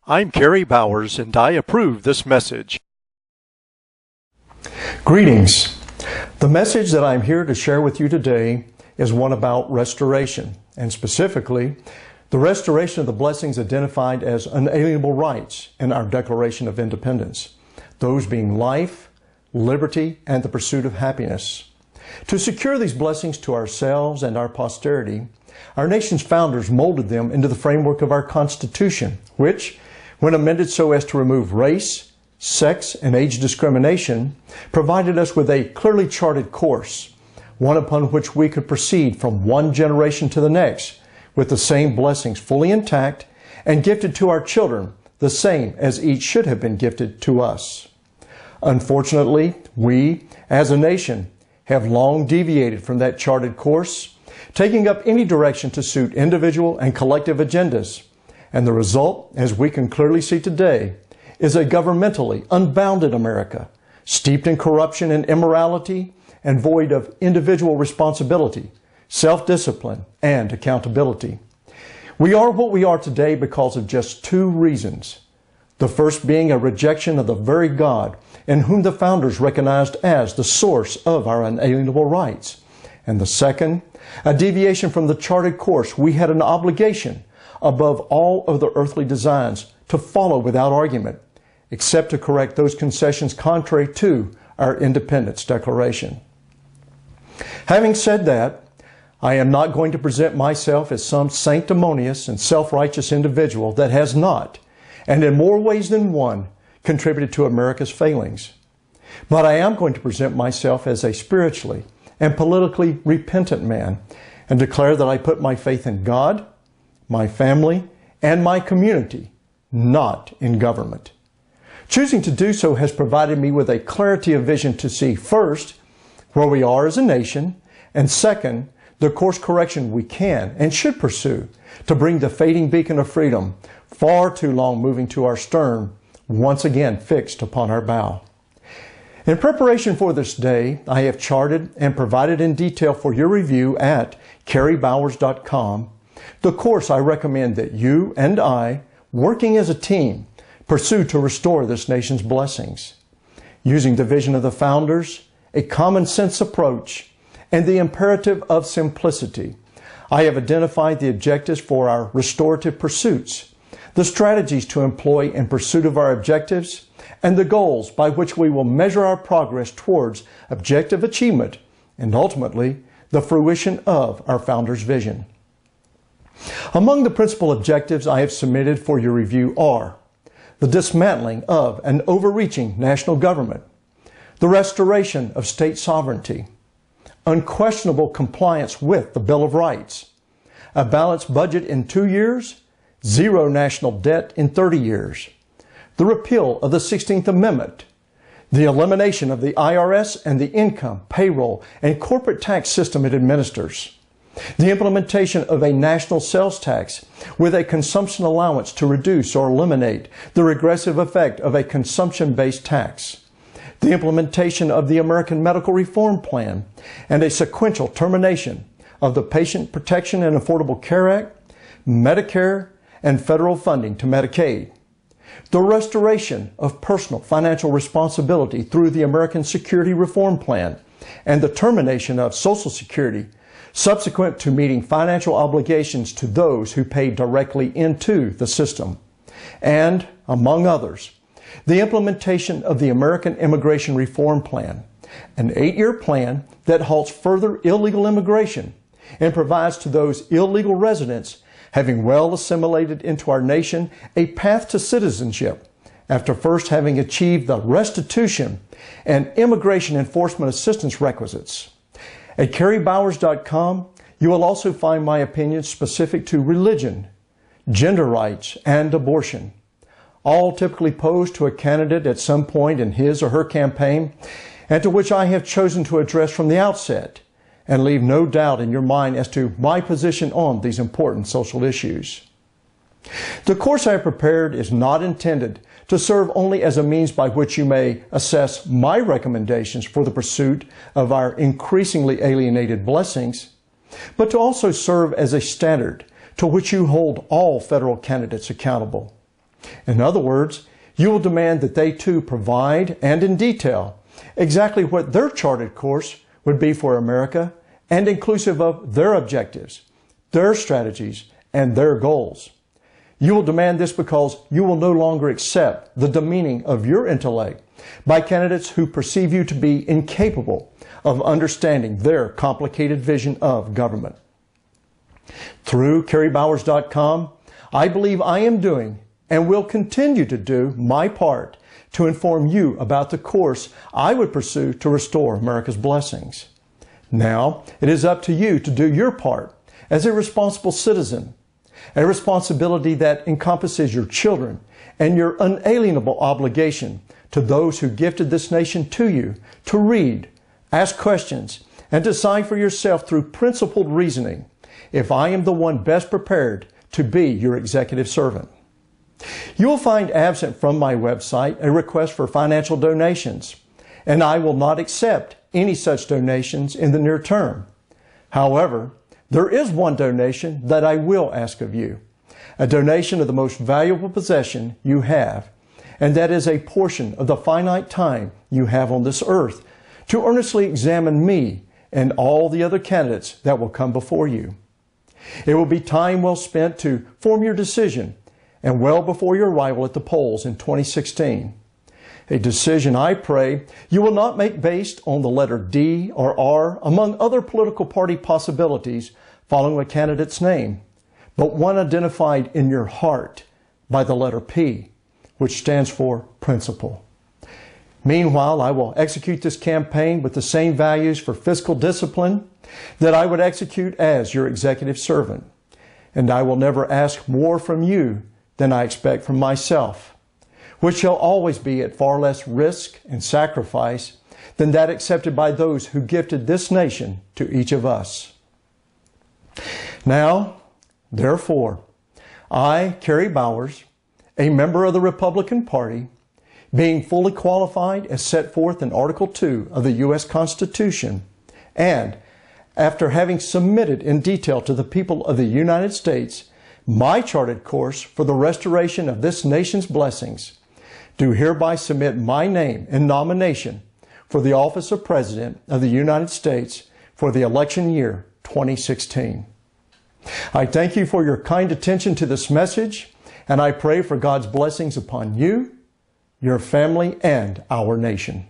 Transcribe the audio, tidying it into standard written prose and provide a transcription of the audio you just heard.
I'm Kerry Bowers, and I approve this message. Greetings. The message that I'm here to share with you today is one about restoration, and specifically, the restoration of the blessings identified as unalienable rights in our Declaration of Independence, those being life, liberty, and the pursuit of happiness. To secure these blessings to ourselves and our posterity, our nation's founders molded them into the framework of our Constitution, which, when amended so as to remove race, sex, and age discrimination, provided us with a clearly charted course, one upon which we could proceed from one generation to the next with the same blessings fully intact and gifted to our children, the same as each should have been gifted to us. Unfortunately, we, as a nation, have long deviated from that charted course, taking up any direction to suit individual and collective agendas. And the result, as we can clearly see today, is a governmentally unbounded America, steeped in corruption and immorality, and void of individual responsibility, self-discipline, and accountability. We are what we are today because of just two reasons. The first being a rejection of the very God in whom the founders recognized as the source of our unalienable rights. And the second, a deviation from the charted course we had an obligation, above all other earthly designs, to follow without argument, except to correct those concessions contrary to our Independence Declaration. Having said that, I am not going to present myself as some sanctimonious and self-righteous individual that has not, and in more ways than one, contributed to America's failings. But I am going to present myself as a spiritually and politically repentant man and declare that I put my faith in God, my family, and my community, not in government. Choosing to do so has provided me with a clarity of vision to see, first, where we are as a nation, and second, the course correction we can and should pursue to bring the fading beacon of freedom, far too long moving to our stern, once again fixed upon our bow. In preparation for this day, I have charted and provided in detail for your review at kerrybowers.com the course I recommend that you and I, working as a team, pursue to restore this nation's blessings. Using the vision of the founders, a common sense approach, and the imperative of simplicity, I have identified the objectives for our restorative pursuits, the strategies to employ in pursuit of our objectives, and the goals by which we will measure our progress towards objective achievement and ultimately the fruition of our founders' vision. Among the principal objectives I have submitted for your review are the dismantling of an overreaching national government, the restoration of state sovereignty, unquestionable compliance with the Bill of Rights, a balanced budget in 2 years, zero national debt in 30 years, the repeal of the 16th Amendment, the elimination of the IRS and the income, payroll, and corporate tax system it administers, the implementation of a national sales tax with a consumption allowance to reduce or eliminate the regressive effect of a consumption-based tax, the implementation of the American Medical Reform Plan, and a sequential termination of the Patient Protection and Affordable Care Act, Medicare, and federal funding to Medicaid, the restoration of personal financial responsibility through the American Security Reform Plan, and the termination of Social Security subsequent to meeting financial obligations to those who pay directly into the system, and, among others, the implementation of the American Immigration Reform Plan, an 8-year plan that halts further illegal immigration and provides to those illegal residents having well assimilated into our nation a path to citizenship after first having achieved the restitution and immigration enforcement assistance requisites. At kerrybowers.com, you will also find my opinions specific to religion, gender rights, and abortion, all typically posed to a candidate at some point in his or her campaign, and to which I have chosen to address from the outset and leave no doubt in your mind as to my position on these important social issues. The course I have prepared is not intended to serve only as a means by which you may assess my recommendations for the pursuit of our increasingly alienated blessings, but to also serve as a standard to which you hold all federal candidates accountable. In other words, you will demand that they too provide, and in detail, exactly what their charted course would be for America and inclusive of their objectives, their strategies, and their goals. You will demand this because you will no longer accept the demeaning of your intellect by candidates who perceive you to be incapable of understanding their complicated vision of government. Through kerrybowers.com, I believe I am doing and will continue to do my part to inform you about the course I would pursue to restore America's blessings. Now, it is up to you to do your part as a responsible citizen, a responsibility that encompasses your children and your unalienable obligation to those who gifted this nation to you to read, ask questions, and decide for yourself through principled reasoning if I am the one best prepared to be your executive servant. You will find absent from my website a request for financial donations, and I will not accept any such donations in the near term. However, there is one donation that I will ask of you, a donation of the most valuable possession you have, and that is a portion of the finite time you have on this earth to earnestly examine me and all the other candidates that will come before you. It will be time well spent to form your decision, and well before your arrival at the polls in 2016. A decision, I pray, you will not make based on the letter D or R among other political party possibilities following a candidate's name, but one identified in your heart by the letter P, which stands for principle. Meanwhile, I will execute this campaign with the same values for fiscal discipline that I would execute as your executive servant, and I will never ask more from you than I expect from myself, which shall always be at far less risk and sacrifice than that accepted by those who gifted this nation to each of us. Now, therefore, I, Kerry Bowers, a member of the Republican Party, being fully qualified as set forth in Article 2 of the U.S. Constitution, and after having submitted in detail to the people of the United States my charted course for the restoration of this nation's blessings, do hereby submit my name in nomination for the office of President of the United States for the election year 2016. I thank you for your kind attention to this message, and I pray for God's blessings upon you, your family, and our nation.